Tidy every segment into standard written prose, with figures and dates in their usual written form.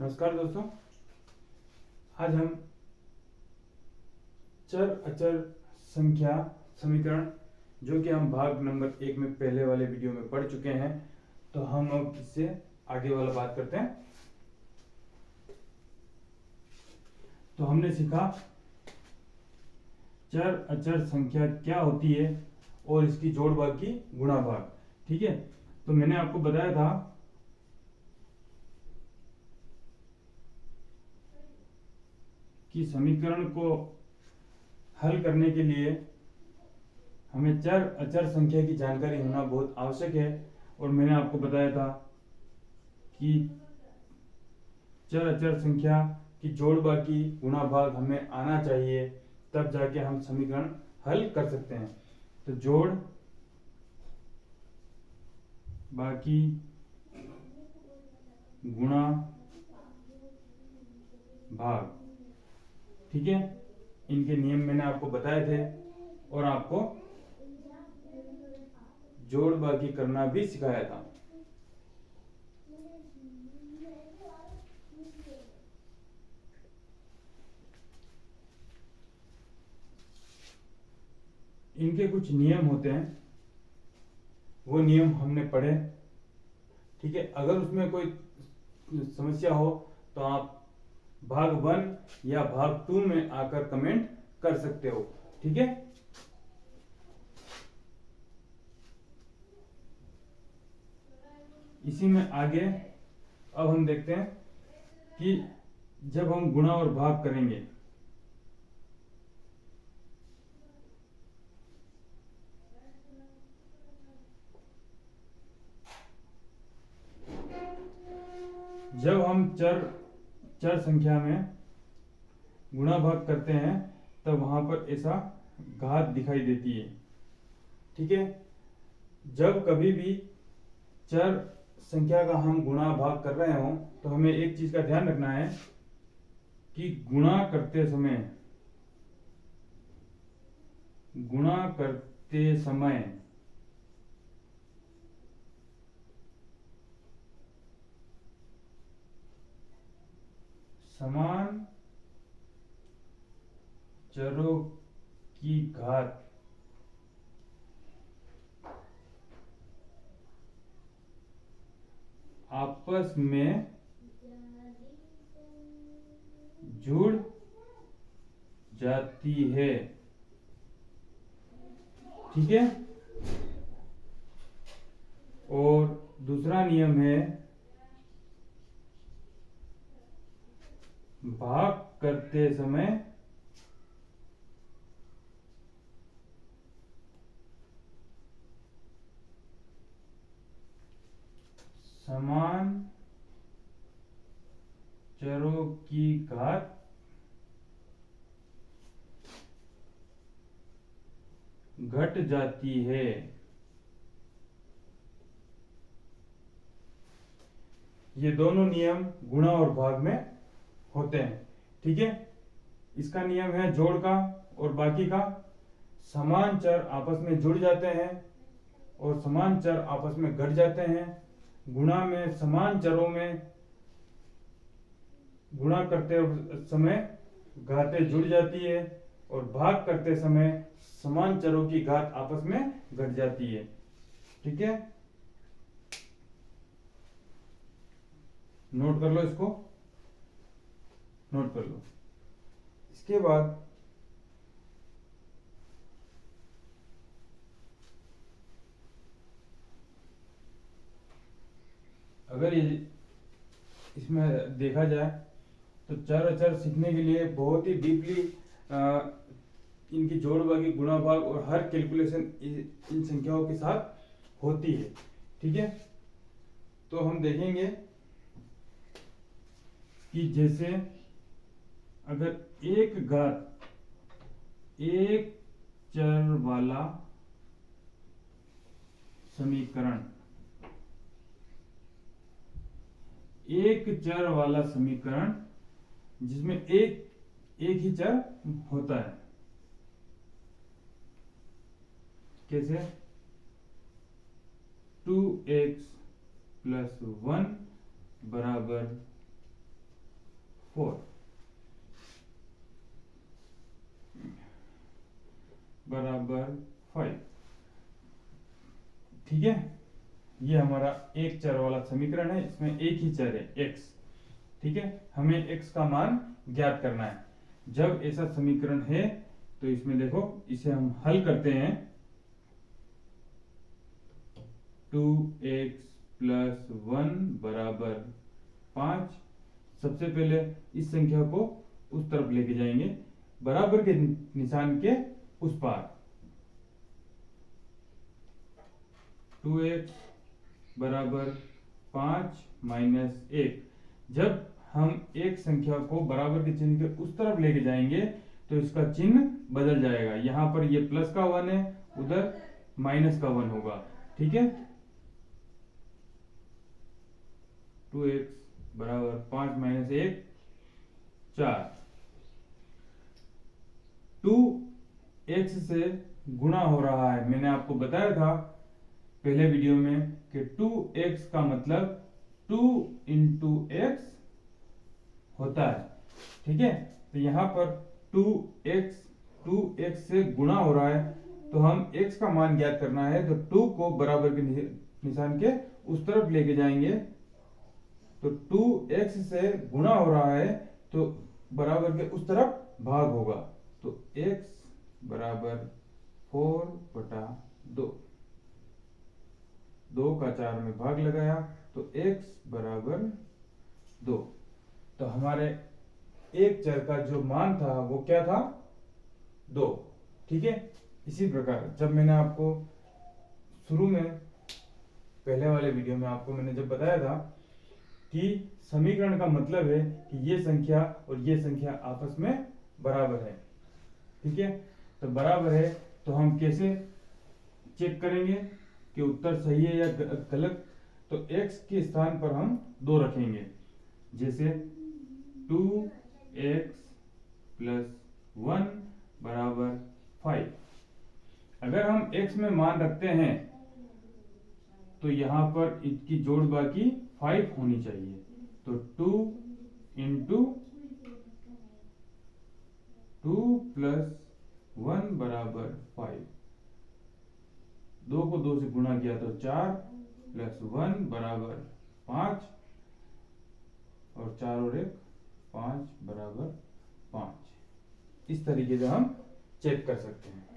नमस्कार दोस्तों, आज हम चर अचर संख्या समीकरण जो कि हम भाग नंबर 1 में पहले वाले वीडियो में पढ़ चुके हैं, तो हम अब इससे आगे वाला बात करते हैं। तो हमने सीखा चर अचर संख्या क्या होती है और इसकी जोड़ भाग की गुणा भाग। ठीक है, तो मैंने आपको बताया था कि समीकरण को हल करने के लिए हमें चर अचर संख्या की जानकारी होना बहुत आवश्यक है। और मैंने आपको बताया था कि चर अचर संख्या की जोड़ भाग की गुणा भाग हमें आना चाहिए, तब जाके हम समीकरण हल कर सकते हैं। तो जोड़ बाकी गुणा भाग, ठीक है, इनके नियम मैंने आपको बताए थे और आपको जोड़ बाकी करना भी सिखाया था। इनके कुछ नियम होते हैं, वो नियम हमने पढ़े। ठीक है, अगर उसमें कोई समस्या हो तो आप भाग 1 या भाग 2 में आकर कमेंट कर सकते हो। ठीक है, इसी में आगे अब हम देखते हैं कि जब हम गुणा और भाग करेंगे जब हम चर संख्या में गुणा भाग करते हैं तब वहां पर ऐसा घात दिखाई देती है। ठीक है, जब कभी भी चर संख्या का हम गुणा भाग कर रहे हो तो हमें एक चीज का ध्यान रखना है कि गुणा करते समय समान चरों की घात आपस में जुड़ जाती है। ठीक है, और दूसरा नियम है भाग करते समय समान चरों की घात घट जाती है। ये दोनों नियम गुणा और भाग में होते हैं। ठीक है, इसका नियम है जोड़ का और बाकी का। समान चर आपस में जुड़ जाते हैं और समान चर आपस में घट जाते हैं। गुणा में समान चरों में गुणा करते समय घातें जुड़ जाती है और भाग करते समय समान चरों की घात आपस में घट जाती है। ठीक है, नोट कर लो, इसको नोट कर लो। इसके बाद अगर ये इसमें देखा जाए तो चर अचर सीखने के लिए बहुत ही डीपली इनकी जोड़ भागी गुणा भाग और हर कैलकुलेशन इन संख्याओं के साथ होती है। ठीक है, तो हम देखेंगे कि जैसे अगर एक चर वाला समीकरण जिसमें एक ही चर होता है, कैसे 2x + 1 = 4 बराबर 5। ठीक है, ये हमारा एक चर वाला समीकरण है, इसमें एक ही चर है x। ठीक है, हमें x का मान ज्ञात करना है। जब ऐसा समीकरण है तो इसमें देखो, इसे हम हल करते हैं। 2x प्लस 1 बराबर 5। सबसे पहले इस संख्या को उस तरफ लेके जाएंगे, बराबर के निशान के उस पार। 2x बराबर 5 माइनस 1। जब हम एक संख्या को बराबर के चिन्ह के उस तरफ लेके जाएंगे तो इसका चिन्ह बदल जाएगा। यहां पर ये प्लस का 1 है, उधर माइनस का 1 होगा। ठीक है, 2x बराबर 5 माइनस 1 4। 2x से गुणा हो रहा है। मैंने आपको बताया था पहले वीडियो में कि 2x का मतलब 2 इंटू x होता है। ठीक है, तो यहां पर 2x से गुणा हो रहा है, तो हम x का मान ज्ञात करना है, तो 2 को बराबर के निशान के उस तरफ लेके जाएंगे। तो 2x से गुणा हो रहा है तो बराबर के उस तरफ भाग होगा, तो x बराबर 4/2। 2 का 4 में भाग लगाया तो x बराबर 2। तो हमारे एक चर का जो मान था वो क्या था? 2। ठीक है, इसी प्रकार जब मैंने आपको शुरू में पहले वाले वीडियो में आपको मैंने जब बताया था कि समीकरण का मतलब है कि ये संख्या और ये संख्या आपस में बराबर है। ठीक है, तो बराबर है तो हम कैसे चेक करेंगे कि उत्तर सही है या गलत? तो x के स्थान पर हम 2 रखेंगे। जैसे 2x प्लस 1 बराबर 5। अगर हम x में मान रखते हैं तो यहां पर इसकी जोड़ बाकी 5 होनी चाहिए। तो 2 इंटू 2 प्लस 1 बराबर 5। 2 को 2 से गुणा किया तो 4 प्लस 1 बराबर 5, और 4 और 1 5 बराबर 5। इस तरीके से हम चेक कर सकते हैं।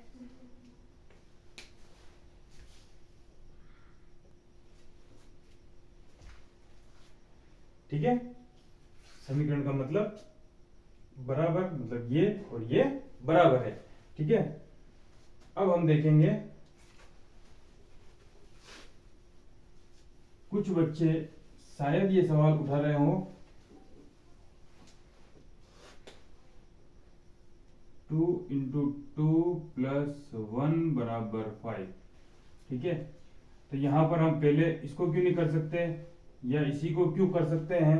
ठीक है, समीकरण का मतलब बराबर, मतलब ये और ये बराबर है। ठीक है, अब हम देखेंगे कुछ बच्चे शायद ये सवाल उठा रहे हो, 2 इंटू 2 प्लस 1 बराबर 5। ठीक है, तो यहां पर हम पहले इसको क्यों नहीं कर सकते या इसी को क्यों कर सकते हैं?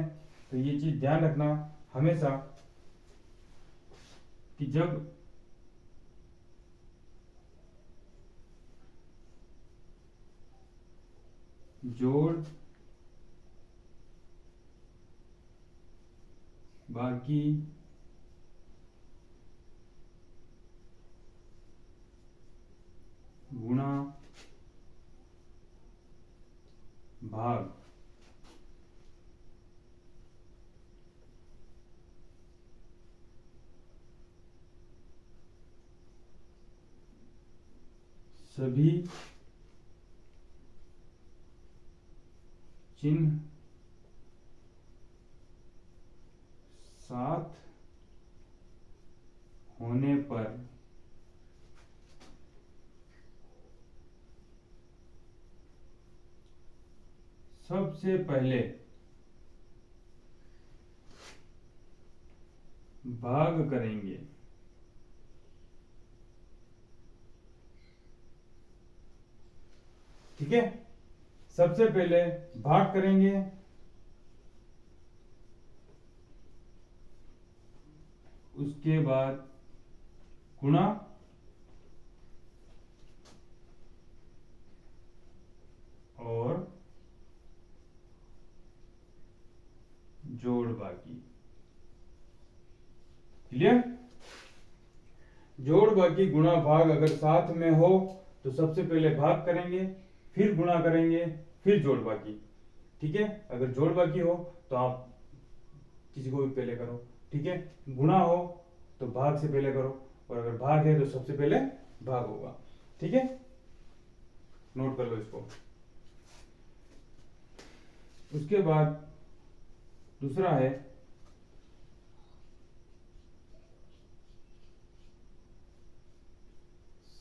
तो ये चीज ध्यान रखना हमेशा कि जब जोड़ बाकी गुणा भाग सभी चिन्ह साथ होने पर सबसे पहले भाग करेंगे। ठीक है, सबसे पहले भाग करेंगे, उसके बाद गुणा, और जोड़ बाकी। क्लियर। जोड़ बाकी गुणा भाग अगर साथ में हो तो सबसे पहले भाग करेंगे, फिर गुणा करेंगे, फिर जोड़ बाकी। ठीक है, अगर जोड़ बाकी हो तो आप किसी को भी पहले करो। ठीक है, गुणा हो तो भाग से पहले करो, और अगर भाग है तो सबसे पहले भाग होगा। ठीक है, नोट कर लो इसको। उसके बाद दूसरा है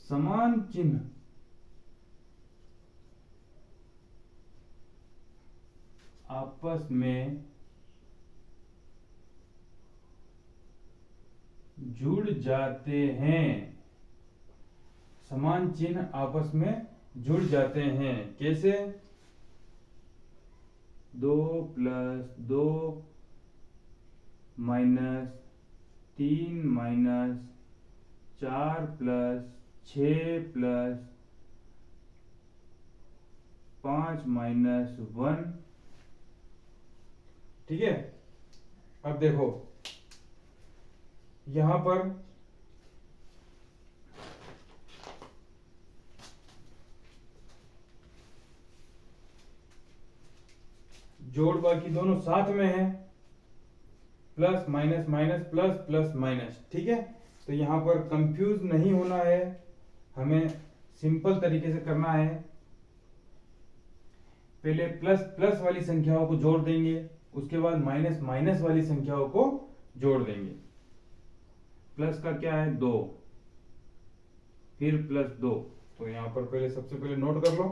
समान चिन्ह आपस में जुड़ जाते हैं। समान चिन्ह आपस में जुड़ जाते हैं कैसे? 2 + 2 - 3 - 4 + 6 + 5 - 1। ठीक है, अब देखो यहां पर जोड़ बाकी दोनों साथ में है, plus minus minus plus plus minus. ठीक है, तो यहां पर कंफ्यूज नहीं होना है, हमें सिंपल तरीके से करना है। पहले प्लस प्लस वाली संख्याओं को जोड़ देंगे, उसके बाद माइनस माइनस वाली संख्याओं को जोड़ देंगे। प्लस का क्या है 2, फिर +2। तो यहां पर पहले सबसे पहले नोट कर लो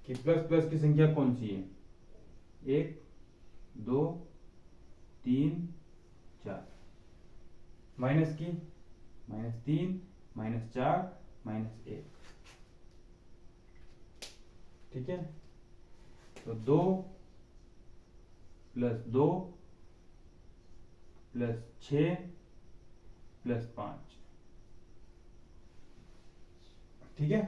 कि प्लस प्लस की संख्या कौन सी है। 1 2 3 4। माइनस की -3 -4 -1। ठीक है, तो 2 + 2 + 6 + 5। ठीक है,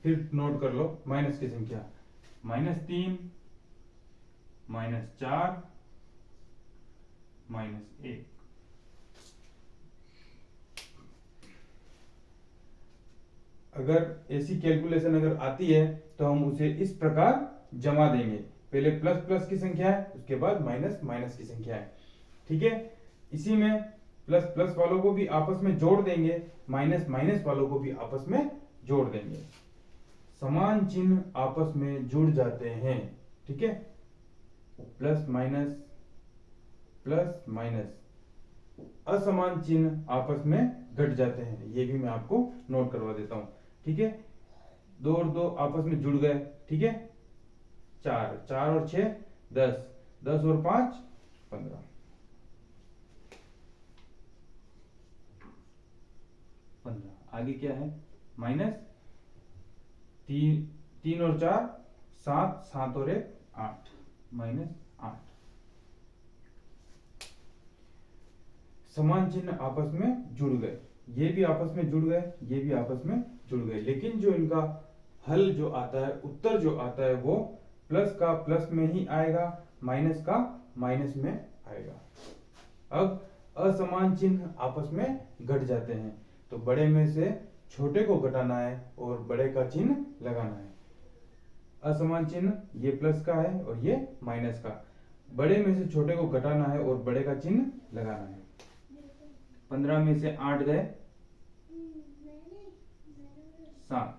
फिर नोट कर लो माइनस की संख्या -3 -4 -1। अगर ऐसी कैलकुलेशन अगर आती है तो हम उसे इस प्रकार जमा देंगे, पहले प्लस प्लस की संख्या है, उसके बाद माइनस माइनस की संख्या है। ठीक है, इसी में प्लस प्लस वालों को भी आपस में जोड़ देंगे, माइनस माइनस वालों को भी आपस में जोड़ देंगे। समान चिन्ह आपस में जुड़ जाते हैं। ठीक है, प्लस माइनस प्लस माइनस, असमान चिन्ह आपस में घट जाते हैं। ये भी मैं आपको नोट करवा देता हूं। ठीक है, 2 और 2 आपस में जुड़ गए। ठीक है, 4 4 और 6 10, 10 और 5 15। 15 आगे क्या है माइनस 3 और 4 7, 7 और 1 8 -8। समान चिन्ह आपस में जुड़ गए, ये भी आपस में जुड़ गए, ये भी आपस में जुड़ गए, लेकिन जो इनका हल जो आता है, उत्तर जो आता है, वो प्लस का प्लस में ही आएगा, माइनस का माइनस में आएगा। अब असमान चिन्ह आपस में घट जाते हैं, तो बड़े में से छोटे को घटाना है और बड़े का चिन्ह लगाना है। असमान चिन्ह ये प्लस का है और ये माइनस का, बड़े में से छोटे को घटाना है और बड़े का चिन्ह लगाना है। 15 में से 8 गए, 7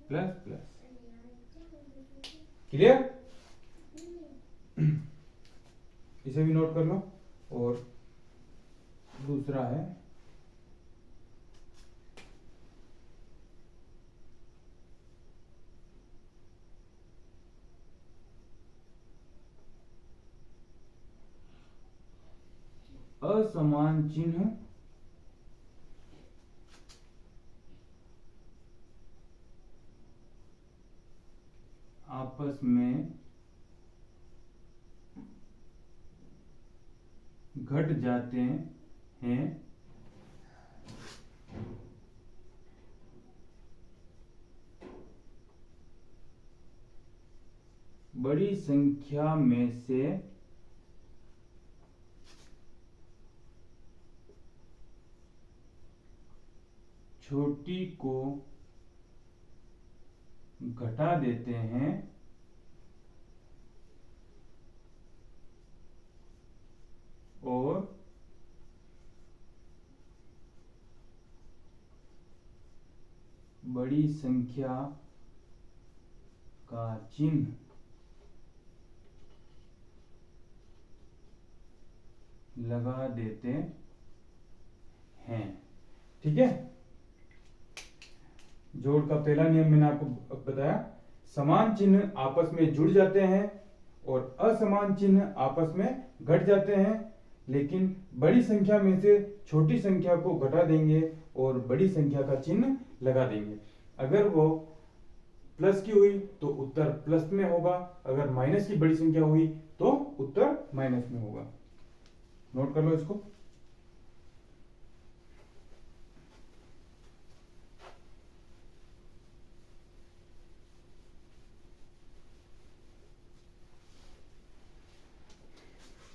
प्लस प्लस। क्लियर, इसे भी नोट कर लो। और दूसरा है असमान चिन्ह आपस में घट जाते हैं। बड़ी संख्या में से छोटी को घटा देते हैं और बड़ी संख्या का चिन्ह लगा देते हैं। ठीक है, जोड़ का पहला नियम मैंने आपको बताया, समान चिन्ह आपस में जुड़ जाते हैं और असमान चिन्ह आपस में घट जाते हैं, लेकिन बड़ी संख्या में से छोटी संख्या को घटा देंगे और बड़ी संख्या का चिन्ह लगा देंगे। अगर वो प्लस की हुई तो उत्तर प्लस में होगा, अगर माइनस की बड़ी संख्या हुई तो उत्तर माइनस में होगा। नोट कर लो इसको।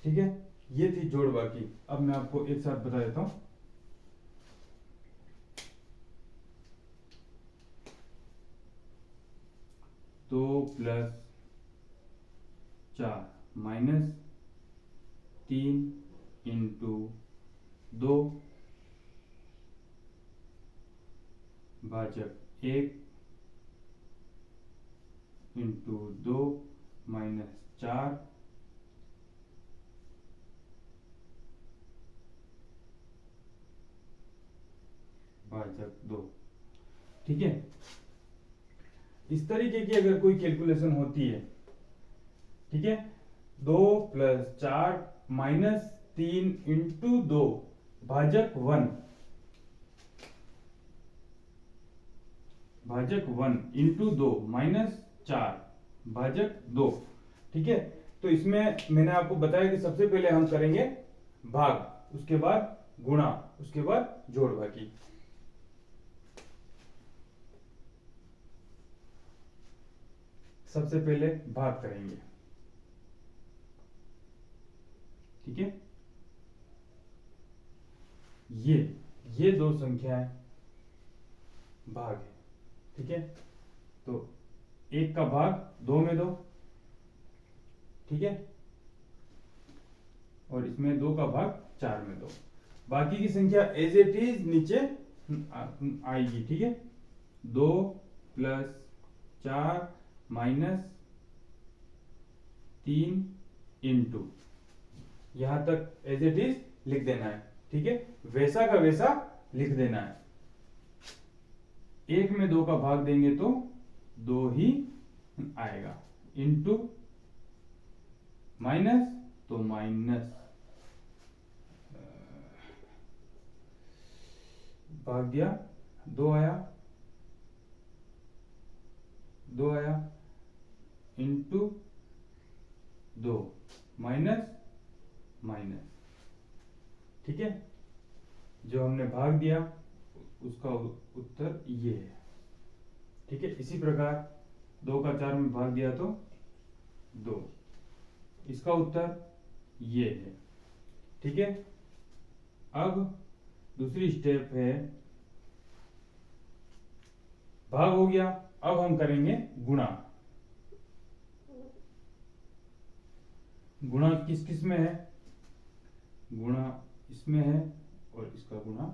ठीक है, ये थी जोड़ बाकी। अब मैं आपको एक साथ बता देता हूं। दो प्लस 4 माइनस 3 इंटू 2 भाजक 1 इंटू 2 माइनस 4 भाजक 2। ठीक है, इस तरीके की अगर कोई कैलकुलेशन होती है, ठीक है, 2 प्लस 4 माइनस 3 इंटू 2 भाजक 1 इंटू 2 माइनस 4 भाजक 2। ठीक है, तो इसमें मैंने आपको बताया कि सबसे पहले हम करेंगे भाग, उसके बाद गुणा, उसके बाद जोड़ बाकी। सबसे पहले भाग करेंगे। ठीक है, ये दो संख्याएं भाग है। ठीक है, तो 1 का भाग 2 में दो, ठीक है, और इसमें 2 का भाग 4 में दो। बाकी की संख्या एज इट इज नीचे आएगी। ठीक है, 2 प्लस 4 माइनस 3 इंटू, यहां तक एज इट इज लिख देना है। ठीक है, वैसा का वैसा लिख देना है। 1 में 2 का भाग देंगे तो 2 ही आएगा, इंटू माइनस तो माइनस, भाग दिया 2 आया, 2 आया, इंटू 2 माइनस माइनस। ठीक है, जो हमने भाग दिया उसका उत्तर ये है। ठीक है, इसी प्रकार 2 का 4 में भाग दिया तो 2, इसका उत्तर ये है। ठीक है, अब दूसरी स्टेप है, भाग हो गया, अब हम करेंगे गुणा। गुणा किस किस में है? गुणा इसमें है और इसका गुणा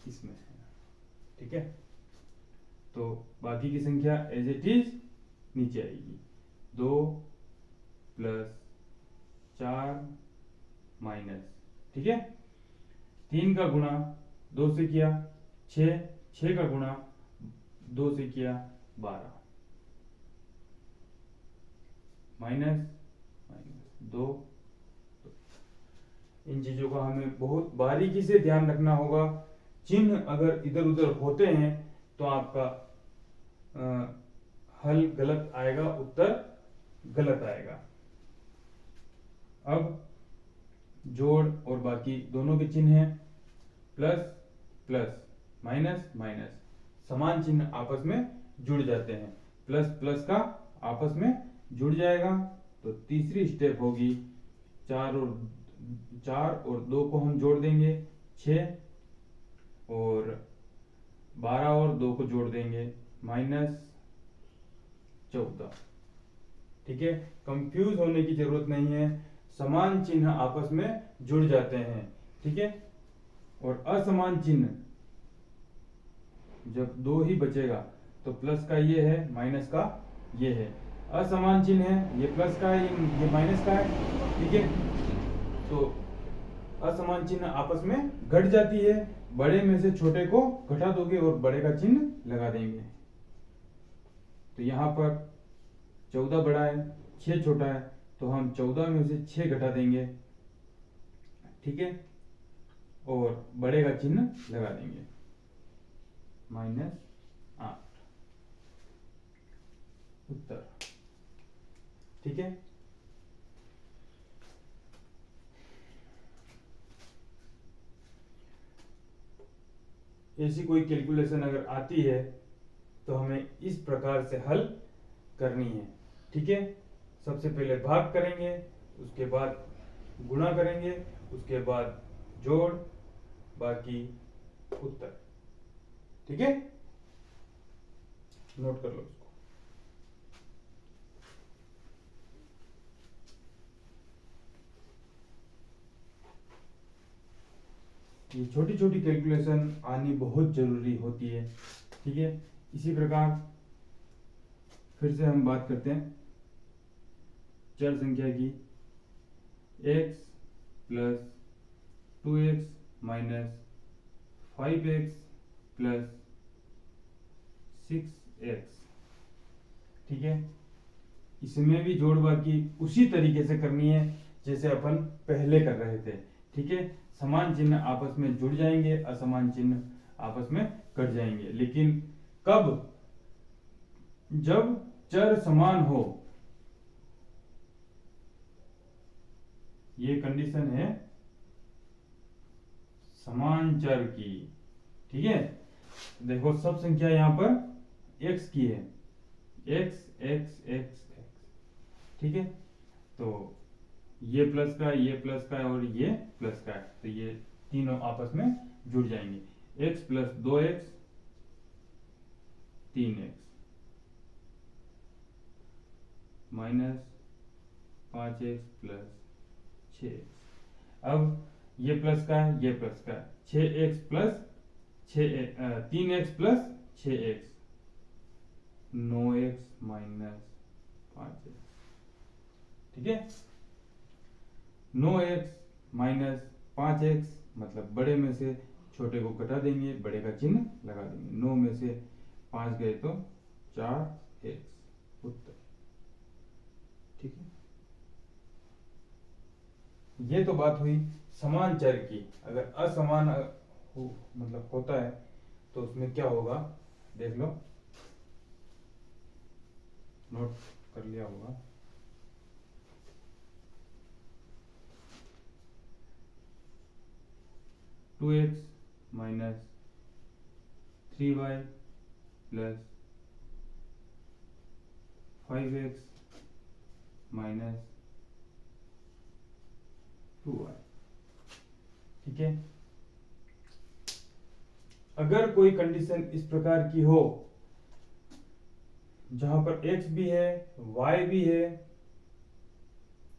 इसमें है। ठीक है, तो बाकी की संख्या एज इट इज नीचे आएगी। 2 प्लस 4 माइनस, ठीक है, 3 का गुणा 2 से किया 6, 6 का गुणा 2 से किया 12, माइनस माइनस 2। इन चीजों का हमें बहुत बारीकी से ध्यान रखना होगा। चिन्ह अगर इधर उधर होते हैं तो आपका हल गलत आएगा, उत्तर गलत आएगा। अब जोड़ और बाकी दोनों के चिन्ह हैं, प्लस प्लस माइनस माइनस, समान चिन्ह आपस में जुड़ जाते हैं, प्लस प्लस का आपस में जुड़ जाएगा। तो तीसरी स्टेप होगी, 4 और 2 को हम जोड़ देंगे 6, और 12 और 2 को जोड़ देंगे -14। ठीक है, कंफ्यूज होने की जरूरत नहीं है, समान चिन्ह आपस में जुड़ जाते हैं। ठीक है, और असमान चिन्ह जब 2 ही बचेगा तो प्लस का ये है, माइनस का ये है। असमान चिन्ह है, ये प्लस का है, ये माइनस का है। ठीक है, तो असमान चिन्ह आपस में घट जाती है, बड़े में से छोटे को घटा दोगे और बड़े का चिन्ह लगा देंगे। तो यहाँ पर 14 बड़ा है, 6 छोटा है, तो हम 14 में से 6 घटा देंगे। ठीक है, और बड़े का चिन्ह लगा देंगे -8 उत्तर। ठीक है, ऐसी कोई कैलकुलेशन अगर आती है तो हमें इस प्रकार से हल करनी है। ठीक है, सबसे पहले भाग करेंगे, उसके बाद गुणा करेंगे, उसके बाद जोड़, बाकी उत्तर। ठीक है, नोट कर लो इसको। ये छोटी छोटी कैलकुलेशन आनी बहुत जरूरी होती है। ठीक है, इसी प्रकार फिर से हम बात करते हैं चर संख्या की। x plus 2x minus 5x plus 6x। ठीक है, इसमें भी जोड़ बाकी उसी तरीके से करनी है जैसे अपन पहले कर रहे थे। ठीक है, समान चिन्ह आपस में जुड़ जाएंगे, असमान चिन्ह आपस में कट जाएंगे। लेकिन कब? जब चर समान हो। ये कंडीशन है समान चर की। ठीक है, देखो सब संख्या यहां पर x की है, x x x x। ठीक है, तो ये प्लस का, ये प्लस का और ये प्लस का है, तो ये तीनों आपस में जुड़ जाएंगे। x plus 2x 3x minus 5x plus 6x। अब ये प्लस का है, ये प्लस का है, 6x plus 3x plus 6x 9x minus 5x। ठीक है, 9x माइनस 5x मतलब बड़े में से छोटे को घटा देंगे, बड़े का चिन्ह लगा देंगे। 9 में से 5 गए तो 4x उत्तर। ठीक है, ये तो बात हुई समान चर की। अगर असमान मतलब होता है तो उसमें क्या होगा, देख लो, नोट कर लिया होगा। Two X minus 3y plus 5x minus 2y। ठीक है, अगर कोई कंडीशन इस प्रकार की हो जहां पर x भी है y भी है,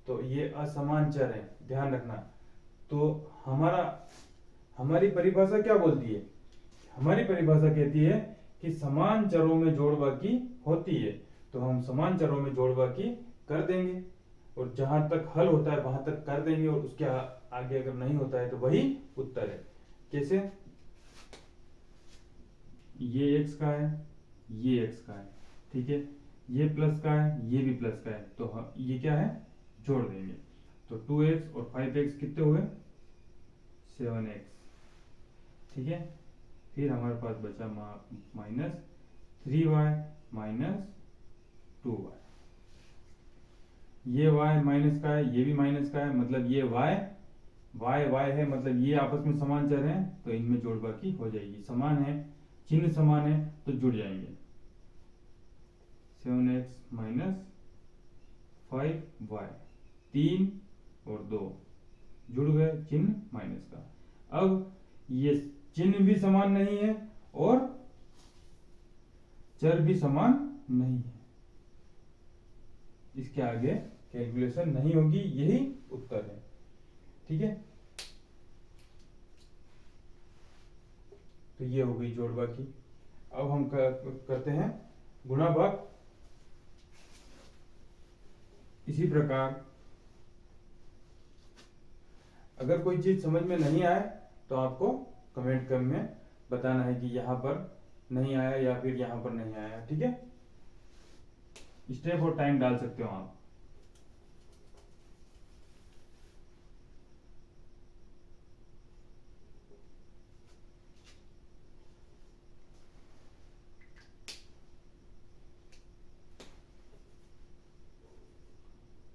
तो ये असमान चर है, ध्यान रखना। तो हमारी परिभाषा क्या बोलती है? हमारी परिभाषा कहती है कि समान चरों में जोड़ बाकी होती है, तो हम समान चरों में जोड़ बाकी कर देंगे और जहां तक हल होता है वहां तक कर देंगे, और उसके आगे अगर नहीं होता है तो वही उत्तर है। कैसे? ये x का है, ये x का है। ठीक है, ये प्लस का है, ये भी प्लस का है, तो ये क्या है, जोड़ देंगे। तो 2x और 5x कितने हुए? 7x। ठीक है, फिर हमारे पास बचा माइनस 3y माइनस 2y। ये y माइनस का है, ये भी माइनस का है, मतलब ये y है, मतलब ये आपस में समान चर हैं, तो इनमें जोड़ बाकी हो जाएगी। समान है, चिन्ह समान है, तो जुड़ जाएंगे। 7x माइनस 5y, 3 और 2 जुड़ गए, चिन्ह माइनस का। अब ये चिन्ह भी समान नहीं है और चर भी समान नहीं है। इसके आगे कैलकुलेशन नहीं होगी, यही उत्तर है। ठीक है, तो ये हो गई जोड़ बाकी। अब हम करते हैं गुणा भाग। इसी प्रकार अगर कोई चीज समझ में नहीं आए तो आपको कमेंट कर में बताना है कि यहाँ पर नहीं आया या फिर यहाँ पर नहीं आया। ठीक है, स्टेप और टाइम डाल सकते हो आप।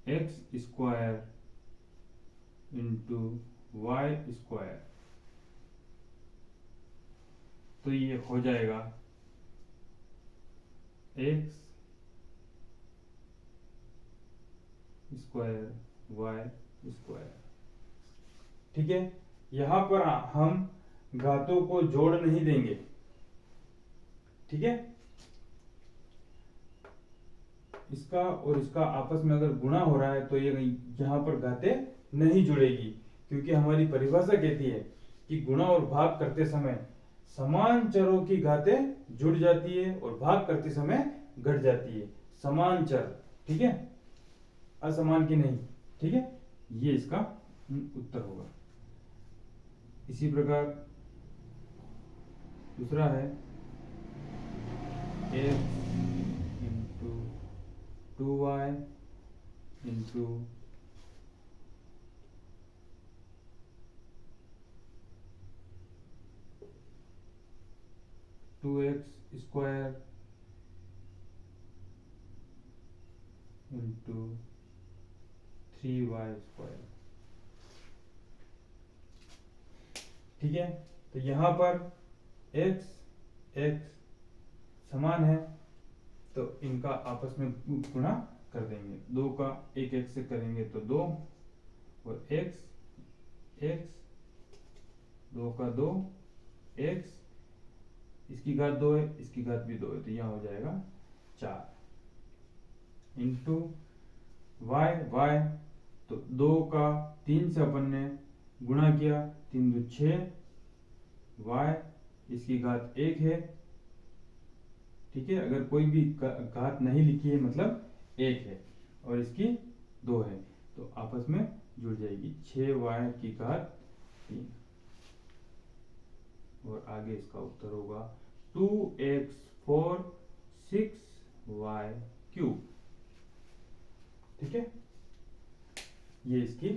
X square into Y square, तो ये हो जाएगा एक्स स्क्वायर वाई स्क्वायर। ठीक है, यहां पर हम घातों को जोड़ नहीं देंगे। ठीक है, इसका और इसका आपस में अगर गुणा हो रहा है तो ये यहां पर घातें नहीं जुड़ेगी, क्योंकि हमारी परिभाषा कहती है कि गुणा और भाग करते समय समान चरों की घातें जुड़ जाती है और भाग करते समय घट जाती है। समान चर, ठीक है, असमान की नहीं। ठीक है, ये इसका उत्तर होगा। इसी प्रकार दूसरा है x into 2y into 2x square into 3y square. ठीक है, तो यहां पर x समान है तो इनका आपस में गुणा कर देंगे। 2 का एक x से करेंगे तो 2 और x 2 का 2 x, इसकी घात 2 है, इसकी घात भी 2 है, तो यहां हो जाएगा 4 इंटू y, तो 2 का 3 से अपन ने गुणा किया, 3 2 6 y, इसकी घात 1 है। ठीक है, अगर कोई भी घात नहीं लिखी है मतलब 1 है और इसकी 2 है तो आपस में जुड़ जाएगी। 6y की घात 3 और आगे इसका उत्तर होगा 2x 4 6y क्यूब। ठीक है, ये इसकी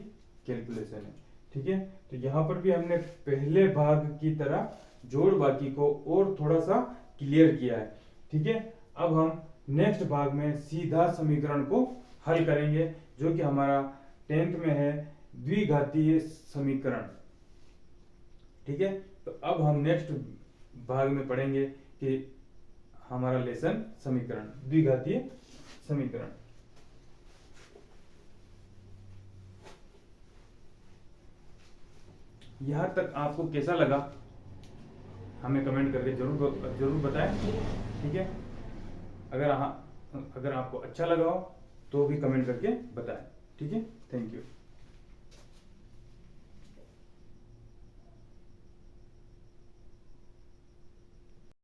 कैलकुलेशन है। ठीक है, तो यहां पर भी हमने पहले भाग की तरह जोड़ बाकी को और थोड़ा सा क्लियर किया है। ठीक है, अब हम नेक्स्ट भाग में सीधा समीकरण को हल करेंगे, जो कि हमारा 10th में है द्विघातीय समीकरण। ठीक है, तो अब हम नेक्स्ट भाग में पढ़ेंगे कि हमारा लेसन समीकरण, द्विघातीय समीकरण। यहां तक आपको कैसा लगा हमें कमेंट करके जरूर बताएं। ठीक है, अगर आपको अच्छा लगा हो तो भी कमेंट करके बताएं। ठीक है, थैंक यू।